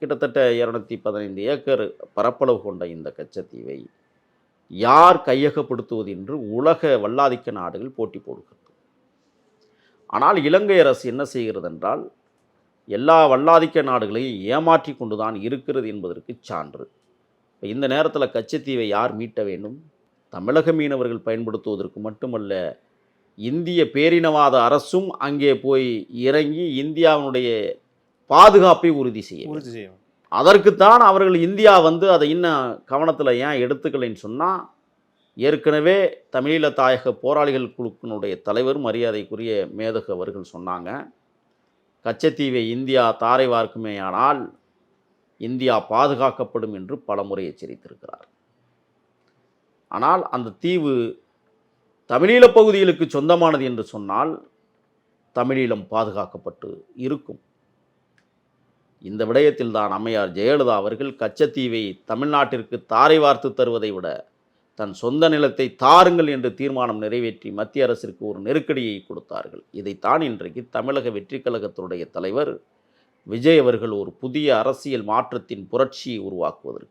கிட்டத்தட்ட 215 ஏக்கர் பரப்பளவு கொண்ட இந்த கச்சத்தீவை யார் கையகப்படுத்துவது என்று உலக வல்லாதிக்க நாடுகள் போட்டி போடுகிறது. ஆனால் இலங்கை அரசு என்ன செய்கிறது என்றால், எல்லா வல்லாதிக்க நாடுகளையும் ஏமாற்றி கொண்டுதான் இருக்கிறது என்பதற்கு சான்று. இந்த நேரத்தில் கச்சத்தீவை யார் மீட்ட வேண்டும்? தமிழக மீனவர்கள் பயன்படுத்துவதற்கு மட்டுமல்ல, இந்திய பேரினவாத அரசும் அங்கே போய் இறங்கி இந்தியாவினுடைய பாதுகாப்பை உறுதி செய்யும். அதற்குத்தான் அவர்கள் இந்தியா அதை இன்னும் கவனத்தில் ஏன் எடுத்துக்கலைன்னு சொன்னால், ஏற்கனவே தமிழீழ தாயக போராளிகள் குழுக்களுடைய தலைவர் மரியாதைக்குரிய மேதகு அவர்கள் சொன்னாங்க, கச்சத்தீவை இந்தியா தாரை வார்க்குமேயானால் இந்தியா பாதுகாக்கப்படும் என்று பலமுறை எச்சரித்திருக்கிறார். ஆனால் அந்த தீவு தமிழீழ பகுதிகளுக்கு சொந்தமானது என்று சொன்னால் தமிழீழம் பாதுகாக்கப்பட்டு இருக்கும். இந்த விடயத்தில் தான் அம்மையார் ஜெயலலிதா அவர்கள் கச்சத்தீவை தமிழ்நாட்டிற்கு தாரை வார்த்து தருவதை விட தன் சொந்த நிலத்தை தாருங்கள் என்று தீர்மானம் நிறைவேற்றி மத்திய அரசிற்கு ஒரு நெருக்கடியை கொடுத்தார்கள். இதைத்தான் இன்றைக்கு தமிழக வெற்றிக் கழகத்தினுடைய தலைவர் விஜய் அவர்கள் ஒரு புதிய அரசியல் மாற்றத்தின் புரட்சியை உருவாக்குவதற்கு